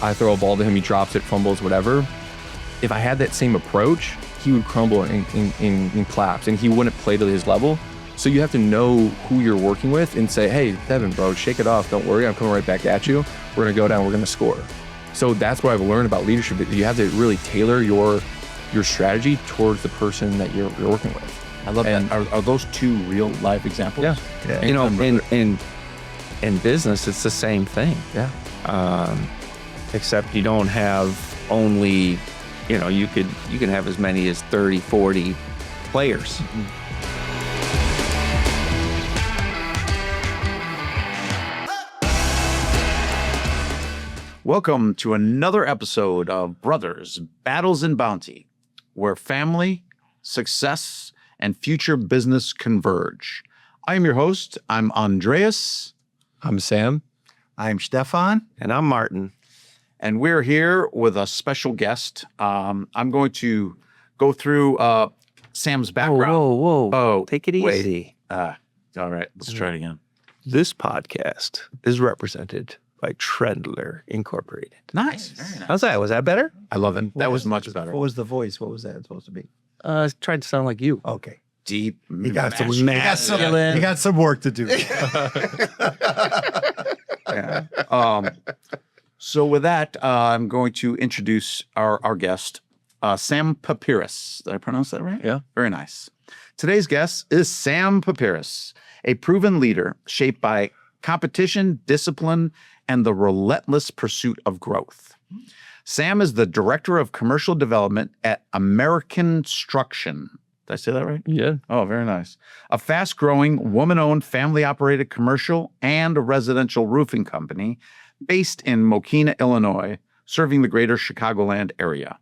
I throw a ball to him, he drops it, fumbles, whatever. If I had that same approach, he would crumble in claps and he wouldn't play to his level. So you have to know who you're working with and say, hey, Devin, bro, shake it off. Don't worry, I'm coming right back at you. We're going to go down, we're going to score. So that's what I've learned about leadership. You have to really tailor your strategy towards the person that you're working with. I love that. Are those two real life examples? Yeah. You know, in business, it's the same thing. Yeah. Except you don't have only, you know, you can have as many as 30, 40 players. Mm-hmm. Welcome to another episode of Brothers, Battles and Bounty, where family, success, and future business converge. I am your host. I'm Andreas. I'm Sam. I'm Stefan. And I'm Martin. And we're here with a special guest. I'm going to go through Sam's background. Whoa. Oh, Take it wait. easy. All right, let's try it again. This podcast is represented by Trendler Incorporated. Nice. Very nice. How's that? Was that better? I love it. That was much better. What was the voice? What was that supposed to be? Tried to sound like you. Okay. Deep. You got some masculine. You got some work to do. Yeah. So with that, I'm going to introduce our guest, Sam Pipras. Did I pronounce that right? Yeah. Very nice. Today's guest is Sam Pipras, a proven leader shaped by competition, discipline, and the relentless pursuit of growth. Sam is the Director of Commercial Development at Americanstruction. Did I say that right? Yeah. Oh, very nice. A fast-growing, woman-owned, family-operated commercial and residential roofing company based in Mokina, Illinois, serving the greater Chicagoland area.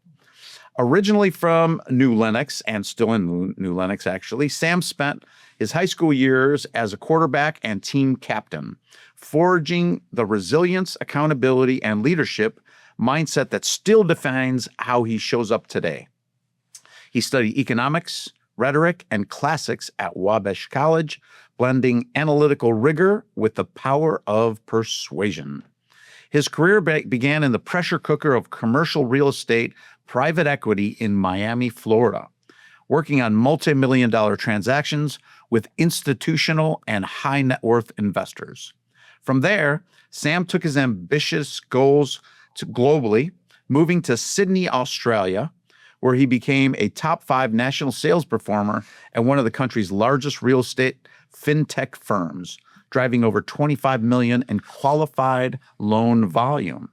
Originally from New Lenox, and still in New Lenox, actually, Sam spent his high school years as a quarterback and team captain, forging the resilience, accountability, and leadership mindset that still defines how he shows up today. He studied economics, rhetoric, and classics at Wabash College, blending analytical rigor with the power of persuasion. His career began in the pressure cooker of commercial real estate private equity in Miami, Florida, working on multi-million-dollar transactions with institutional and high net worth investors. From there, Sam took his ambitious goals to globally, moving to Sydney, Australia, where he became a top 5 national sales performer at one of the country's largest real estate fintech firms, driving over $25 million in qualified loan volume.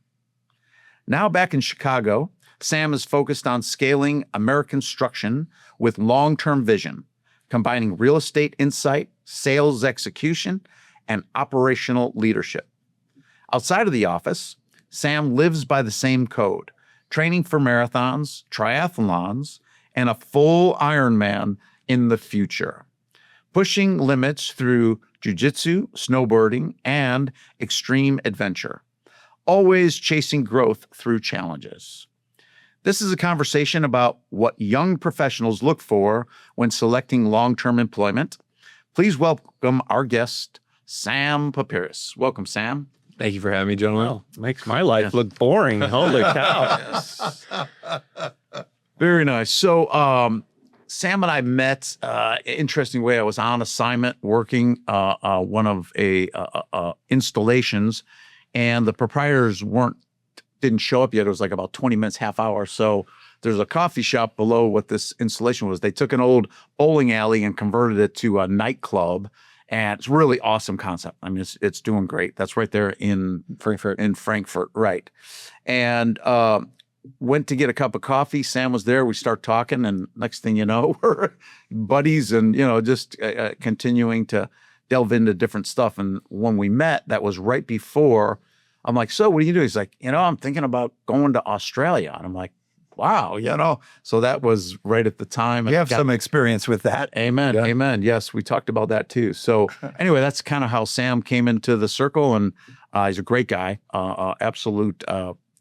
Now back in Chicago, Sam is focused on scaling Americanstruction with long-term vision, combining real estate insight, sales execution, and operational leadership. Outside of the office, Sam lives by the same code, training for marathons, triathlons, and a full Ironman in the future, pushing limits through jiu-jitsu, snowboarding, and extreme adventure, always chasing growth through challenges. This is a conversation about what young professionals look for when selecting long-term employment. Please welcome our guest, Sam Pipras. Welcome, Sam. Thank you for having me, gentlemen. Well, makes my life look boring. Holy cow. Very nice. So Sam and I met interesting way. I was on assignment working one of installations, and the proprietors didn't show up yet. It was like about 20 minutes, half hour. So there's a coffee shop below what this installation was. They took an old bowling alley and converted it to a nightclub. And it's a really awesome concept. I mean, it's doing great. That's right there in Frankfurt, right. And went to get a cup of coffee. Sam was there. We start talking, and next thing you know, we're buddies and, just continuing to delve into different stuff. And when we met, that was right before, I'm like, so what do you do? He's like, I'm thinking about going to Australia. And I'm like, wow, so that was right at the time. You have some experience with that. Amen. Yeah. Amen. Yes, we talked about that too. So anyway, that's kind of how Sam came into the circle, and he's a great guy, absolute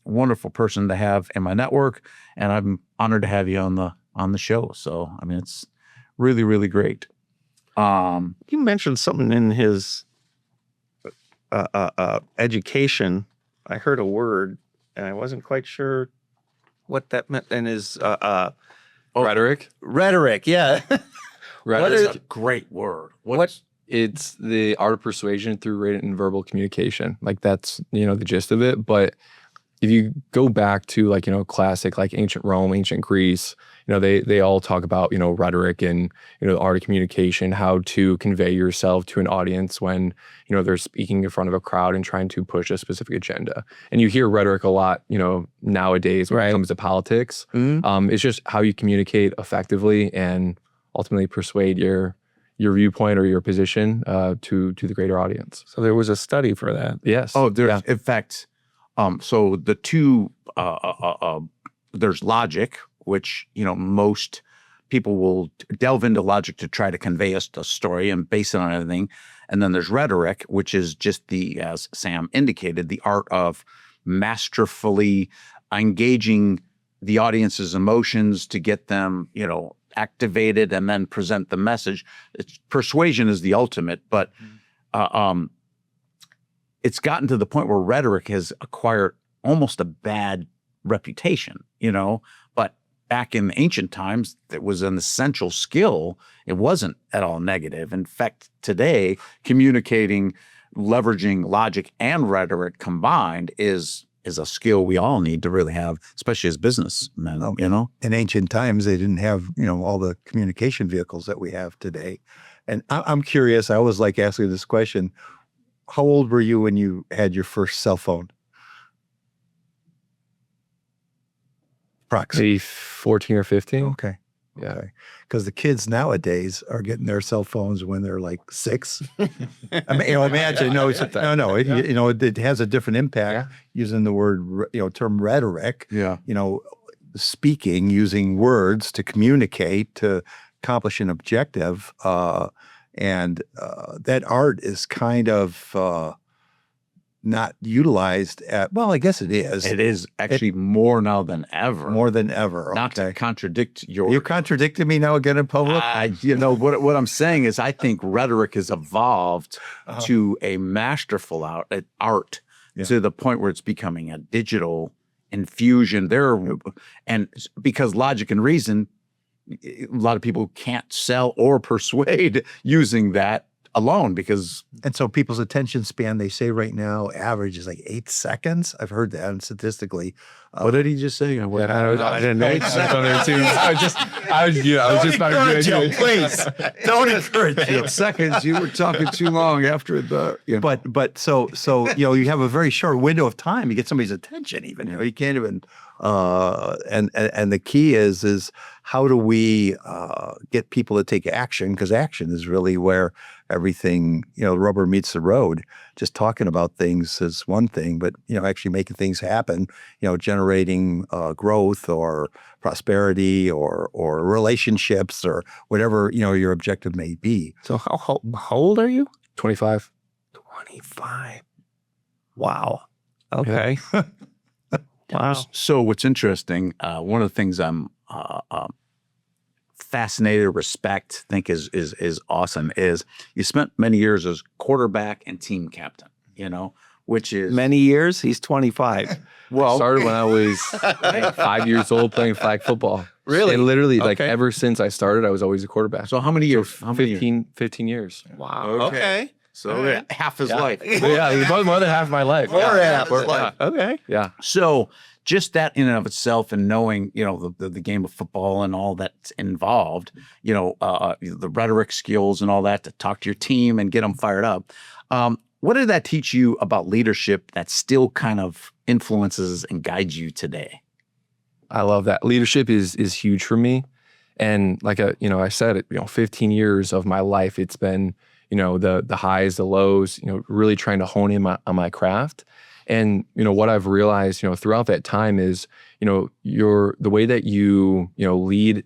wonderful person to have in my network, and I'm honored to have you on the show. So I mean, it's really, really great. You mentioned something in his education. I heard a word and I wasn't quite sure what that meant. And his Rhetoric. rhetoric, yeah. Rhetoric. is- That's a great word. What? It's the art of persuasion through written and verbal communication. Like that's, the gist of it. But if you go back to like, classic, like ancient Rome, ancient Greece, they all talk about, rhetoric and, the art of communication, how to convey yourself to an audience when, they're speaking in front of a crowd and trying to push a specific agenda. And you hear rhetoric a lot, nowadays when it comes to politics. It's just how you communicate effectively and ultimately persuade your viewpoint or your position to the greater audience. So there was a study for that. Yes. Oh, there's in fact, so the two there's logic, which most people will delve into logic to try to convey us a story and base it on everything, and then there's rhetoric, which is just as Sam indicated, the art of masterfully engaging the audience's emotions to get them, activated and then present the message. Persuasion is the ultimate, but it's gotten to the point where rhetoric has acquired almost a bad reputation, but back in ancient times, it was an essential skill. It wasn't at all negative. In fact, today, communicating, leveraging logic and rhetoric combined is a skill we all need to really have, especially as businessmen, In ancient times, they didn't have, all the communication vehicles that we have today. And I'm curious, I always like asking this question. How old were you when you had your first cell phone? Approximately. Maybe 14 or 15. Okay. Yeah. Okay. Because the kids nowadays are getting their cell phones when they're like 6. I mean, imagine, it has a different impact using the word, term rhetoric. Yeah. Speaking, using words to communicate, to accomplish an objective. And that art is kind of not utilized I guess it is. It is actually more now than ever. More than ever. Not to contradict your... You contradicted me now again in public? What I'm saying is I think rhetoric has evolved to a masterful art to the point where it's becoming a digital infusion. And because logic and reason, a lot of people can't sell or persuade using that alone because... And so people's attention span, they say right now, average is like 8 seconds. I've heard that, and statistically. What did he just say? I didn't know. I was just about to encourage you, please. Don't encourage you. 8 seconds. You were talking too long after the... But so you have a very short window of time. You get somebody's attention even. You can't even... and the key is how do we get people to take action? Because action is really where everything, the rubber meets the road. Just talking about things is one thing, but actually making things happen, generating growth or prosperity or relationships or whatever your objective may be. So how old are you? 25. 25. Wow. Okay. Wow. So what's interesting, one of the things I'm fascinated, respect, think is awesome is you spent many years as quarterback and team captain, which is... Many years? He's 25. Well, started when I was 5 years old playing flag football. Really? And literally, ever since I started, I was always a quarterback. So how many years? 15 years. Wow. Okay. So half his life. Yeah, more than half my life. More than half his life. Okay. Yeah. So just that in and of itself, and knowing, the game of football and all that's involved, the rhetoric skills and all that to talk to your team and get them fired up. What did that teach you about leadership that still kind of influences and guides you today? I love that. Leadership is huge for me. And like I said, 15 years of my life, it's been, the highs, the lows, really trying to hone in on my craft. And, what I've realized, throughout that time is, the way that you lead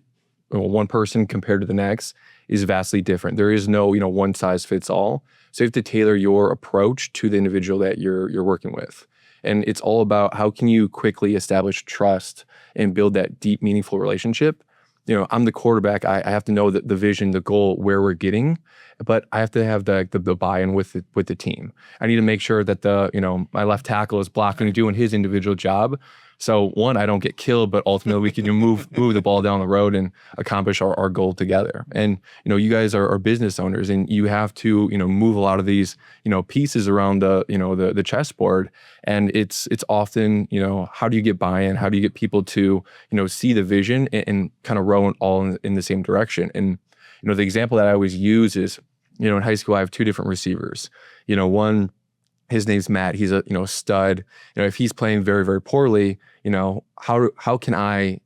one person compared to the next is vastly different. There is no, one size fits all. So you have to tailor your approach to the individual that you're working with. And it's all about how can you quickly establish trust and build that deep, meaningful relationship I'm the quarterback. I have to know the vision, the goal, where we're getting, but I have to have the buy-in with the team. I need to make sure that my left tackle is blocking and doing his individual job. So one, I don't get killed, but ultimately we can move the ball down the road and accomplish our goal together. And, you guys are business owners, and you have to, move a lot of these, pieces around the chessboard. And it's often, how do you get buy-in? How do you get people to, see the vision and kind of row all in the same direction? And, the example that I always use is, in high school, I have two different receivers. One, his name's Matt. He's a stud. If he's playing very, very poorly, how can I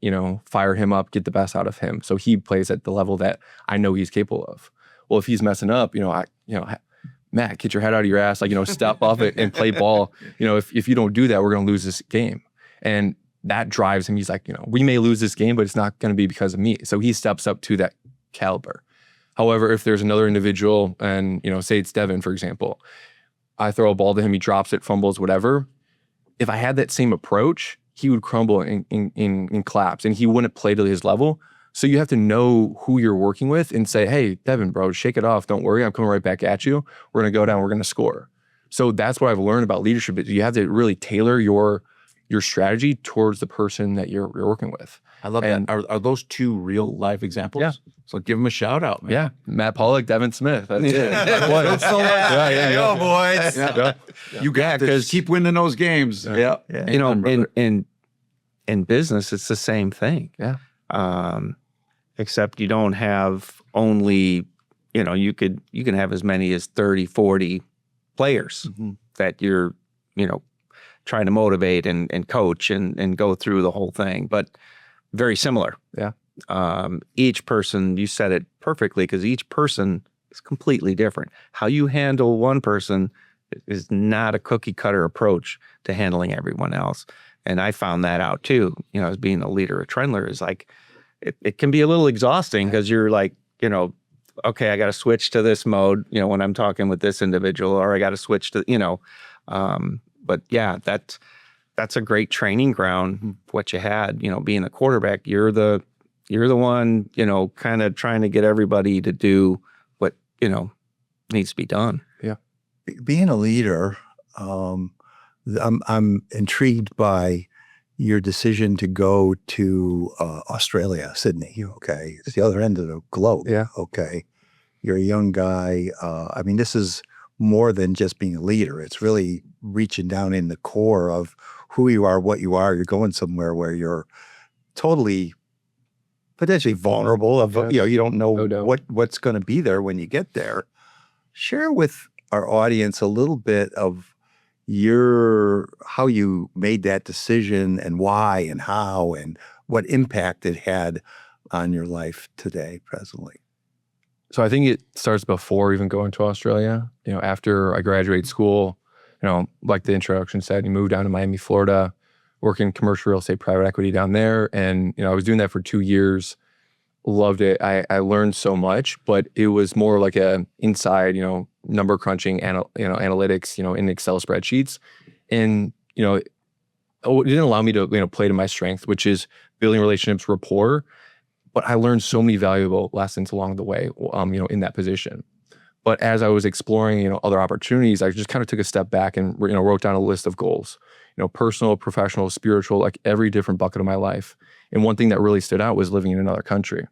fire him up, get the best out of him, so he plays at the level that I know he's capable of. Well, if he's messing up, Matt, get your head out of your ass, step up and play ball. If you don't do that, we're gonna lose this game. And that drives him. He's like, we may lose this game, but it's not gonna be because of me. So he steps up to that caliber. However, if there's another individual, and say it's Devin, for example, I throw a ball to him, he drops it, fumbles, whatever. If I had that same approach, he would crumble in collapse, and he wouldn't play to his level. So you have to know who you're working with and say, hey, Devin, bro, shake it off. Don't worry. I'm coming right back at you. We're going to go down. We're going to score. So that's what I've learned about leadership. Is you have to really tailor your strategy towards the person that you're working with. I love that. Are those two real life examples? Yeah. So give them a shout out, man. Yeah. Matt Pollock, Devin Smith. That's it. Yeah, boys. Yeah. You got this. Keep winning those games. Yeah. In business, it's the same thing. Yeah. Except you don't have only, you can have as many as 30, 40 players that you're, trying to motivate and coach and go through the whole thing, but very similar. Yeah. Each person, you said it perfectly, because each person is completely different. How you handle one person is not a cookie cutter approach to handling everyone else. And I found that out too, as being a leader at Trendler, is like, it can be a little exhausting, because you're like, okay, I got to switch to this mode, when I'm talking with this individual, or I got to switch to, but yeah, that's a great training ground. What you had, being the quarterback, you're the one, kind of trying to get everybody to do what, needs to be done. Yeah. Being a leader, I'm intrigued by your decision to go to Australia, Sydney. Okay. It's the other end of the globe. Yeah. Okay. You're a young guy. This is more than just being a leader. It's really reaching down in the core of who you are, what you are. You're going somewhere where you're totally potentially vulnerable. You don't know what's going to be there when you get there. Share with our audience a little bit of how you made that decision, and why and how, and what impact it had on your life today, presently. So I think it starts before even going to Australia. After I graduated school, like the introduction said, you moved down to Miami, Florida, working commercial real estate, private equity down there. And, I was doing that for 2 years. Loved it. I learned so much, but it was more like a inside, number crunching, analytics, in Excel spreadsheets. And, it didn't allow me to, play to my strength, which is building relationships, rapport. But I learned so many valuable lessons along the way, in that position. But as I was exploring, other opportunities, I just kind of took a step back and, wrote down a list of goals, personal, professional, spiritual, like every different bucket of my life. And one thing that really stood out was living in another country.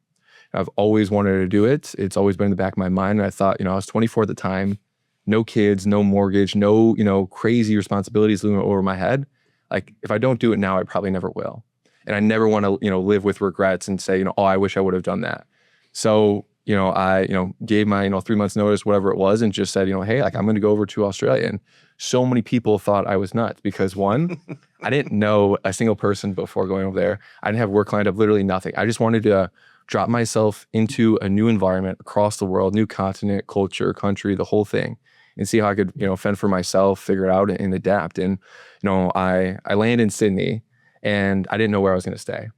I've always wanted to do it. It's always been in the back of my mind. And I thought, I was 24 at the time, no kids, no mortgage, no, crazy responsibilities looming over my head. Like, if I don't do it now, I probably never will. And I never want to, live with regrets and say, oh, I wish I would have done that. So, I, gave my, 3 months notice, whatever it was, and just said, hey, like, I'm going to go over to Australia. And so many people thought I was nuts because, one, I didn't know a single person before going over there. I didn't have work lined up, literally nothing. I just wanted to drop myself into a new environment across the world, new continent, culture, country, the whole thing, and see how I could, fend for myself, figure it out, and adapt. And, I landed in Sydney, and I didn't know where I was going to stay.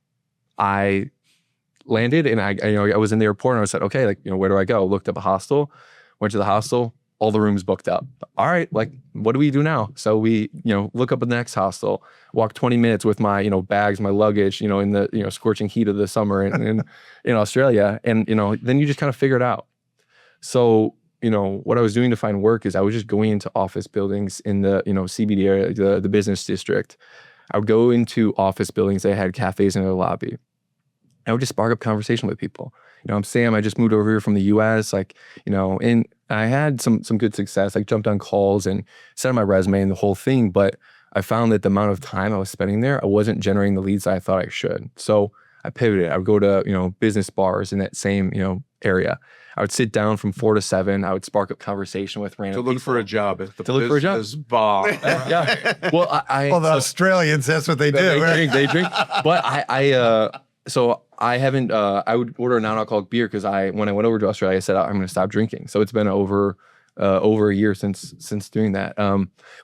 I landed, and I was in the airport, and I said, okay, like, where do I go? Looked up a hostel, went to the hostel, all the rooms booked up. All right, like, what do we do now? So we, look up at the next hostel, walk 20 minutes with my, bags, my luggage, in the, scorching heat of the summer in Australia. And, then you just kind of figure it out. So, what I was doing to find work is I was just going into office buildings in the, CBD area, the business district. I would go into office buildings that had cafes in their lobby. I would just spark up conversation with people. I'm Sam. I just moved over here from the U.S. And I had some good success. I jumped on calls and set on my resume and the whole thing. But I found that the amount of time I was spending there, I wasn't generating the leads that I thought I should. So I pivoted. I would go to business bars in that same area. I would sit down from 4 to 7. I would spark up conversation with random To look people. for a job at the To look for a job. business bar. Yeah. Well, Well, the Australians, that's what they do. They drink. But so I haven't, I would order a non-alcoholic beer because when I went over to Australia, I said, I'm going to stop drinking. So it's been over a year since doing that.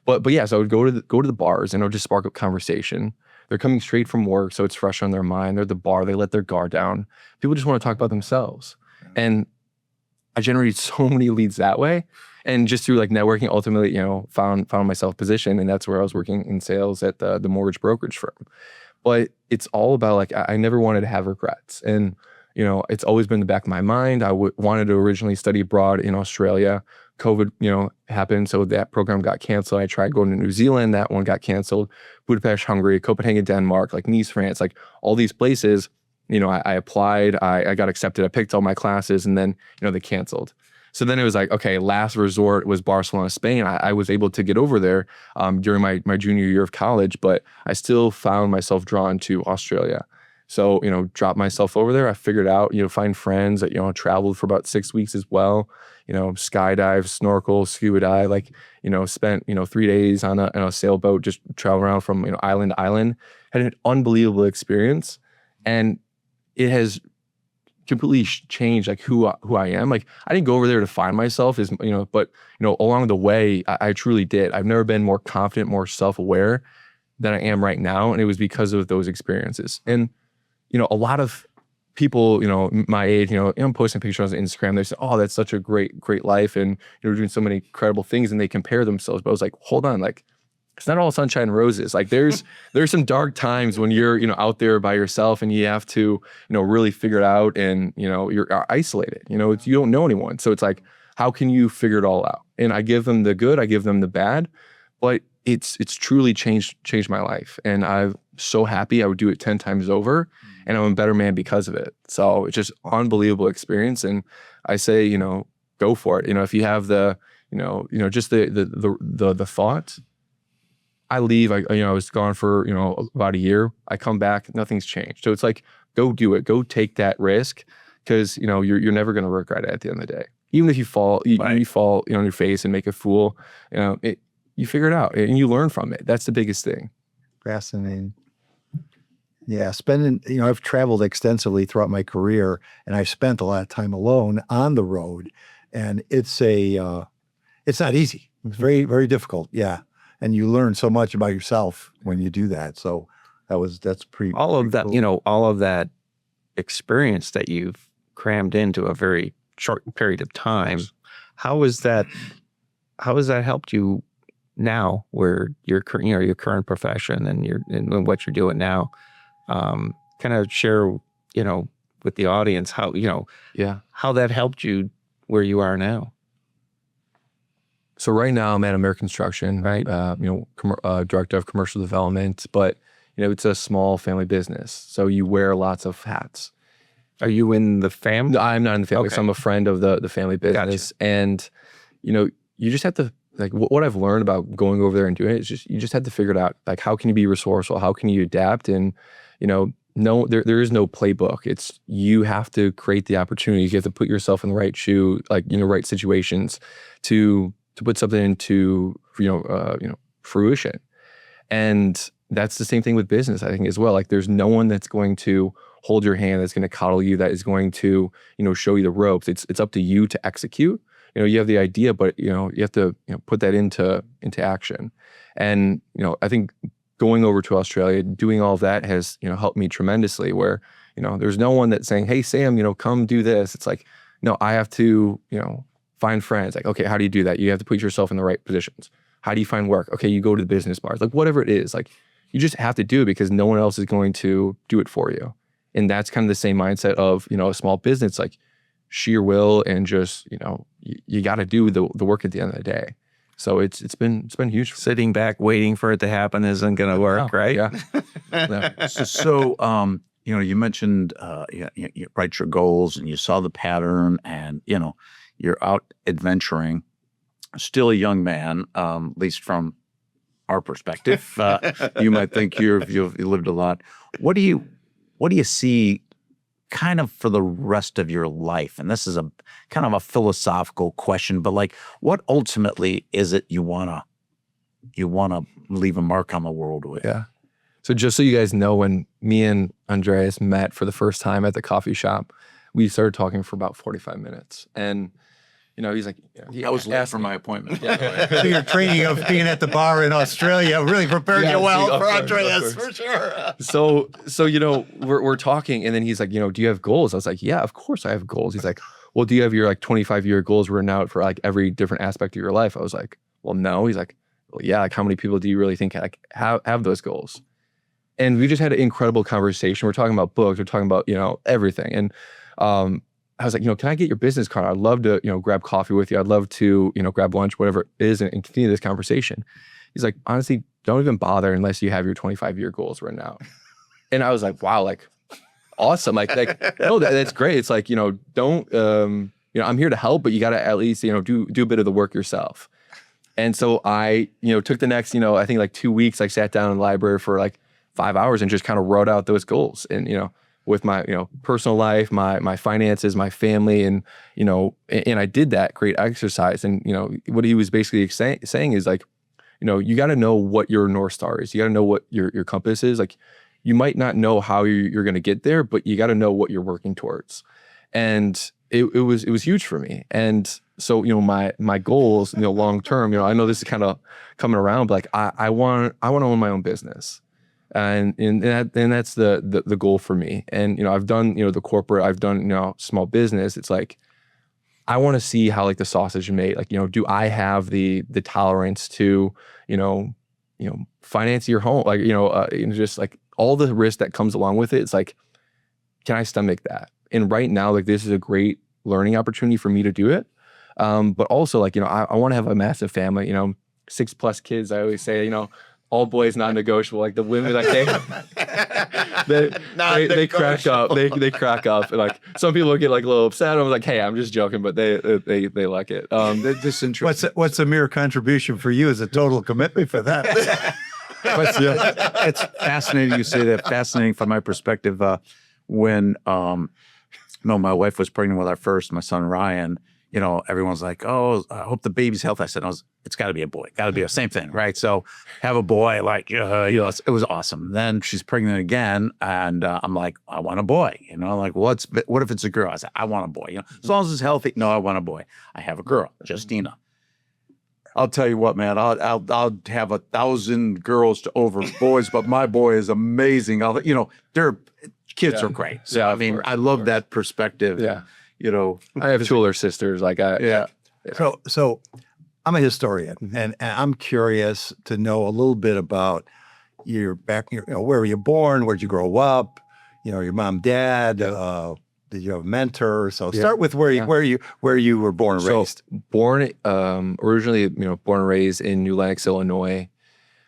But yeah, so I would go to the bars and I would just spark up conversation. They're coming straight from work, so it's fresh on their mind. They're at the bar, they let their guard down. People just want to talk about themselves. And I generated so many leads that way. And just through like networking, ultimately, found myself positioned. And that's where I was working in sales at the mortgage brokerage firm. But it's all about like, I never wanted to have regrets. And, it's always been in the back of my mind. I wanted to originally study abroad in Australia. COVID, happened. So that program got canceled. I tried going to New Zealand. That one got canceled. Budapest, Hungary, Copenhagen, Denmark, like Nice, France, like all these places, I applied, I got accepted. I picked all my classes and then, they canceled. So then it was like, okay, last resort was Barcelona, Spain. I was able to get over there during my junior year of college, but I still found myself drawn to Australia. So, dropped myself over there. I figured out, find friends that, traveled for about 6 weeks as well, skydive, snorkel, scuba dive, like, spent, 3 days on a sailboat, just travel around from, island to island. Had an unbelievable experience. And it has completely changed like who I am. Like I didn't go over there to find myself but along the way, I truly did. I've never been more confident, more self-aware than I am right now. And it was because of those experiences. And, a lot of people, my age, I'm posting pictures on Instagram. They say, oh, that's such a great life. And you're doing so many incredible things and they compare themselves. But I was like, hold on, like, it's not all sunshine and roses. Like there's some dark times when you're, out there by yourself and you have to, really figure it out and, you're isolated, you don't know anyone. So it's like, how can you figure it all out? And I give them the good, I give them the bad, but it's truly changed my life. And I'm so happy I would do it 10 times over and I'm a better man because of it. So it's just unbelievable experience. And I say, go for it. If you have the, just the thought, I leave, I was gone for, about a year. I come back, nothing's changed. So it's like, go do it. Go take that risk because, you're never going to regret it at the end of the day. Even if you fall, you fall on your face and make a fool, you figure it out and you learn from it. That's the biggest thing. Fascinating. Yeah, I've traveled extensively throughout my career and I've spent a lot of time alone on the road and it's not easy. It's very, very difficult. Yeah. And you learn so much about yourself when you do that. So that's pretty all of that, cool. All of that experience that you've crammed into a very short period of time. How has that helped you now where your current profession and what you're doing now? Kind of share, with the audience how, how that helped you where you are now. So right now I'm at Americanstruction, right? Director of commercial development, but it's a small family business. So you wear lots of hats. Are you in the family? No, I'm not in the family. Okay. So I'm a friend of the family business. Gotcha. And, you just have to, like what I've learned about going over there and doing it is you just have to figure it out. Like, how can you be resourceful? How can you adapt? And, no, there is no playbook. It's, you have to create the opportunities. You have to put yourself in the right shoe, like, right situations to put something into, fruition. And that's the same thing with business, I think, as well. Like, there's no one that's going to hold your hand, that's going to coddle you, that is going to, show you the ropes. It's up to you to execute. You have the idea, but, you have to, put that into action. And, I think going over to Australia, doing all of that has, helped me tremendously where, there's no one that's saying, hey, Sam, come do this. It's like, no, I have to, find friends. Like, okay, how do you do that? You have to put yourself in the right positions. How do you find work? Okay, you go to the business bars, like whatever it is, like you just have to do it because no one else is going to do it for you. And that's kind of the same mindset of, a small business, like sheer will and just, you got to do the work at the end of the day. So it's been huge. Sitting back waiting for it to happen isn't going to work, right? Yeah. Yeah. So, you mentioned you write your goals and you saw the pattern and, you're out adventuring, still a young man, at least from our perspective. You might think you've lived a lot. What do you see kind of for the rest of your life? And this is a kind of a philosophical question, but like what ultimately is it you want to leave a mark on the world with? Yeah. So just so you guys know, when me and Andreas met for the first time at the coffee shop, we started talking for about 45 minutes. And, he's like, I was late for my appointment. So your training of being at the bar in Australia really prepared you well for Andreas, for sure. So we're talking, and then he's like, do you have goals? I was like, yeah, of course I have goals. He's like, well, do you have your like 25-year goals written out for like every different aspect of your life? I was like, well, no. He's like, well, yeah, like how many people do you really think like have those goals? And we just had an incredible conversation. We're talking about books. We're talking about, everything. And I was like, can I get your business card? I'd love to, grab coffee with you. I'd love to, grab lunch, whatever it is, and continue this conversation. He's like, honestly, don't even bother unless you have your 25-year goals written out. And I was like, wow, like, awesome. Like no, that's great. It's like, don't, I'm here to help, but you got to at least, do a bit of the work yourself. And so I, took the next, I think like 2 weeks, I sat down in the library for like 5 hours and just kind of wrote out those goals. And, with my, personal life, my finances, my family, and, and I did that great exercise. And, what he was basically saying is like, you got to know what your North Star is. You got to know what your compass is. Like, you might not know how you're going to get there, but you got to know what you're working towards. And it was huge for me. And so, my goals, long term, I know this is kind of coming around, but like, I want to own my own business. And that's the goal for me. And, I've done, the corporate, I've done, small business. It's like, I want to see how like the sausage is made. Like, do I have the tolerance to, finance your home? Like, just like all the risk that comes along with it. It's like, can I stomach that? And right now, like, this is a great learning opportunity for me to do it. But also like, I want to have a massive family, 6+ kids. I always say, all boys non-negotiable. Like the women, like they crack up. They crack up. And like some people get like a little upset. I'm like, hey, I'm just joking, but they like it. This interesting. What's a mere contribution for you is a total commitment for that. But it's fascinating you say that. Fascinating from my perspective. When my wife was pregnant with our first, my son Ryan. Everyone's like, oh, I hope the baby's healthy. I said, it's got to be a boy. Got to be the same thing, right? So have a boy, like, it was awesome. Then she's pregnant again, and I'm like, I want a boy. Like, what if it's a girl? I said, I want a boy. As long as it's healthy. No, I want a boy. I have a girl, Justina. I'll tell you what, man. I'll have 1,000 girls to over boys, but my boy is amazing. Their kids are great. So Yeah, I mean, I love that perspective. Yeah. I have two older sisters. Like So I'm a historian, and I'm curious to know a little bit about your back. Where were you born? Where'd you grow up? Your mom, dad. Did you have a mentor? So start with where you were born and raised. Born originally, born and raised in New Lenox, Illinois.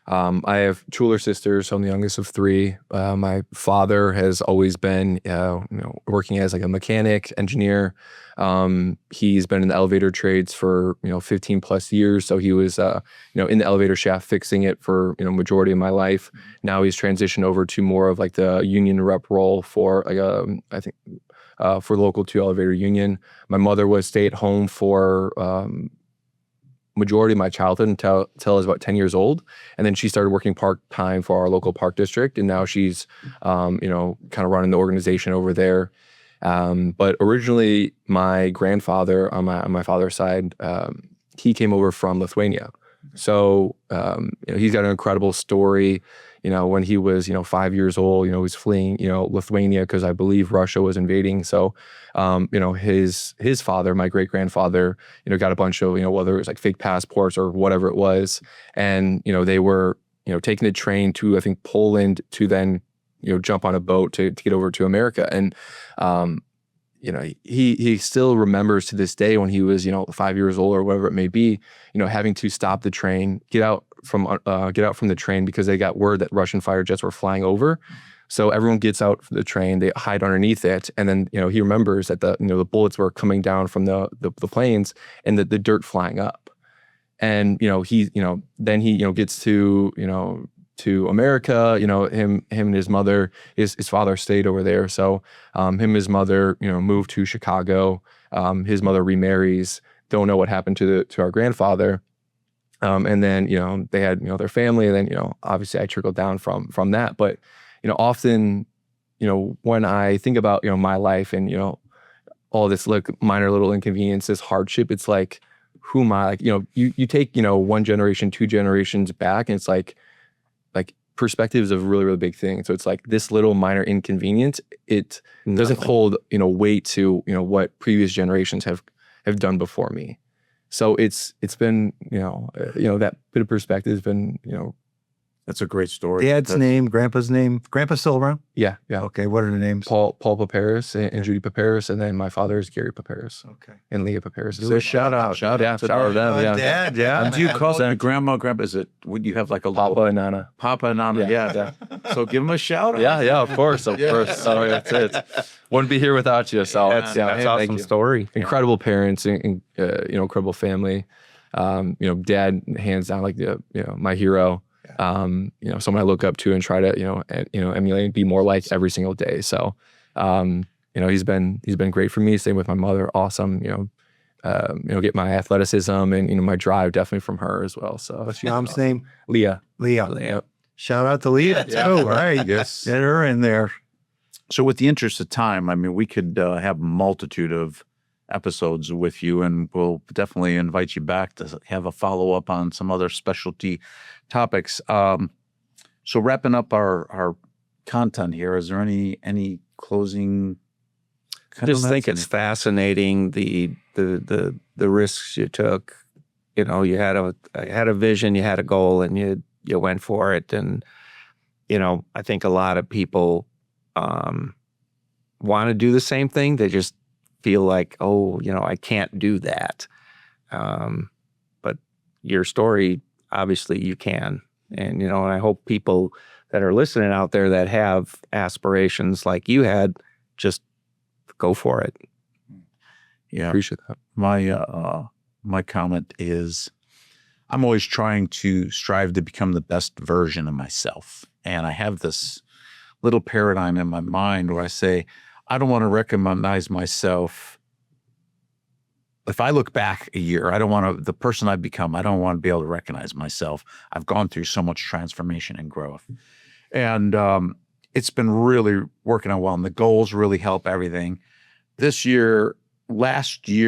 I have two older sisters, so I'm the youngest of three. My father has always been, working as like a mechanic, engineer. He's been in the elevator trades for, 15+ years. So he was, in the elevator shaft fixing it for, majority of my life. Now he's transitioned over to more of like the union rep role for like, I think, for local 2 elevator union. My mother was stay at home for, majority of my childhood until I was about 10 years old. And then she started working part-time for our local park district. And now she's, kind of running the organization over there. But originally my grandfather on my father's side, he came over from Lithuania. So, he's got an incredible story. when he was, 5 years old, he was fleeing, Lithuania because I believe Russia was invading. So, his father, my great grandfather, got a bunch of, whether it was like fake passports or whatever it was. And, they were, taking a train to, I think, Poland to then, jump on a boat to get over to America. And, he still remembers to this day when he was, 5 years old or whatever it may be, having to stop the train, get out from the train because they got word that Russian fighter jets were flying over. So everyone gets out from the train, they hide underneath it, and then he remembers that the bullets were coming down from the planes and the dirt flying up, and then he gets to America. Him and his mother, his father stayed over there, so him and his mother moved to Chicago. His mother remarries. Don't know what happened to our grandfather. And then, they had, their family, and then, obviously I trickled down from that. But, often, when I think about, my life and, all this minor little inconveniences, hardship, it's like, who am I? Like, you take, one generation, 2 generations back, and it's like perspective is a really, really big thing. So it's like this little minor inconvenience, it doesn't hold, weight to, what previous generations have done before me. So it's been, that bit of perspective has been, That's a great story. Dad's name, Grandpa's name. Grandpa's still around? Yeah. Okay, what are the names? Paul Pipras and Judy Pipras, and then my father is Gary Pipras. Okay. And Leah Pipras. So shout out Shout out to them. Yeah. Dad, yeah. And do you call it grandma, grandpa? Would you have like a Papa and Nana. Papa and Nana? Yeah. So give them a shout out. Yeah, of course. So that's it. Wouldn't be here without you. So That's thank awesome you. story. Incredible parents and incredible family. Dad, hands down, like my hero. Someone I look up to and try to emulate and be more like every single day. So he's been great for me. Same with my mother. Awesome. Get my athleticism and my drive definitely from her as well. So What's your mom's name? Leah. Leah. Shout out to Leah too. Right. Yes. Get her in there. So with the interest of time, I mean, we could have a multitude of episodes with you, and we'll definitely invite you back to have a follow-up on some other specialty topics. So wrapping up our content here, is there any closing I just think it's fascinating the risks you took. You had a vision, you had a goal, and you went for it. And I think a lot of people want to do the same thing. They just feel like, I can't do that. But your story, obviously, you can. And and I hope people that are listening out there that have aspirations like you had, just go for it. Yeah. Appreciate that. My comment is, I'm always trying to strive to become the best version of myself. And I have this little paradigm in my mind where I say, I don't want to recognize myself. If I look back a year, the person I've become, I don't want to be able to recognize myself. I've gone through so much transformation and growth. And it's been really working out well. And the goals really help everything. Last year,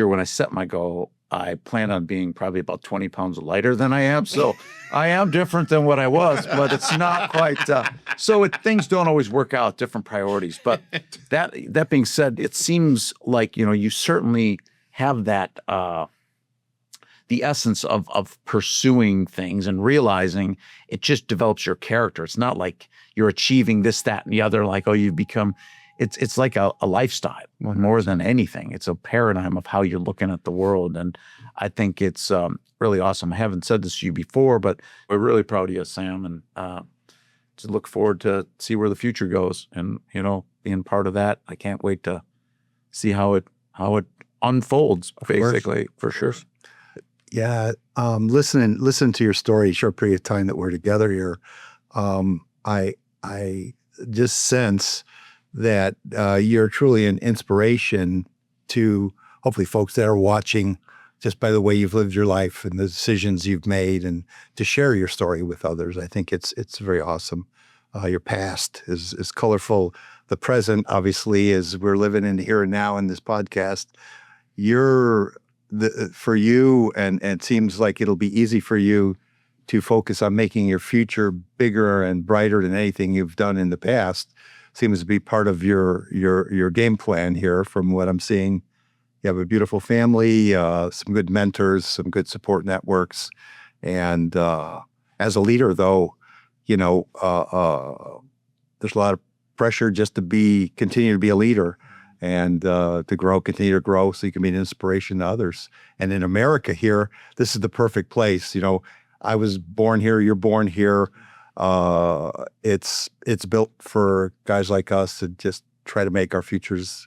when I set my goal, I plan on being probably about 20 pounds lighter than I am. So I am different than what I was, but it's not quite. Things don't always work out, different priorities. But that being said, it seems like, you certainly have that, the essence of pursuing things and realizing it just develops your character. It's not like you're achieving this, that, and the other, like, you've become. It's like a lifestyle more than anything. It's a paradigm of how you're looking at the world. And I think it's really awesome. I haven't said this to you before, but we're really proud of you, Sam, and to look forward to see where the future goes. And, being part of that, I can't wait to see how it unfolds, basically, for sure. Yeah. Listen to your story, short period of time that we're together here. I just sense that you're truly an inspiration to hopefully folks that are watching, just by the way you've lived your life and the decisions you've made, and to share your story with others. I think it's very awesome. Your past is colorful. The present, obviously, as we're living in here and now in this podcast, for you, and it seems like it'll be easy for you to focus on making your future bigger and brighter than anything you've done in the past seems to be part of your game plan here from what I'm seeing. You have a beautiful family, some good mentors, some good support networks. And as a leader, though, there's a lot of pressure just to continue to be a leader and to continue to grow so you can be an inspiration to others. And in America here, this is the perfect place. I was born here, you're born here. It's built for guys like us to just try to make our futures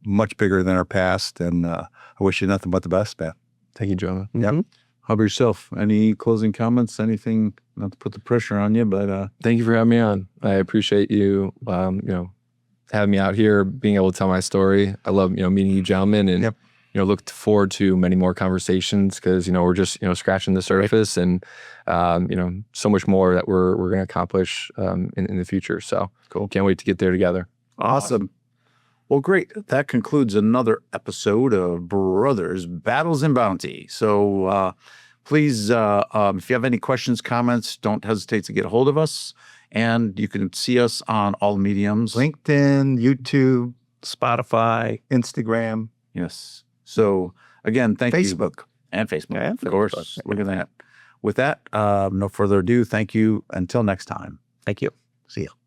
much bigger than our past. And I wish you nothing but the best, man. Thank you, Jonah. Yep. How about yourself? Any closing comments? Anything, not to put the pressure on you, but Thank you for having me on. I appreciate you, having me out here, being able to tell my story. I love, meeting you gentlemen, and look forward to many more conversations because, we're just, scratching the surface and, so much more that we're going to accomplish in the future. So cool. Can't wait to get there together. Awesome. Well, great. That concludes another episode of Brothers, Battles, and Bounty. So please, if you have any questions, comments, don't hesitate to get a hold of us. And you can see us on all mediums. LinkedIn, YouTube, Spotify, Instagram. Yes. So again, thank you. Facebook. And Facebook. Yeah, of course. Facebook. Look at that. With that, no further ado, thank you. Until next time. thank you. See ya.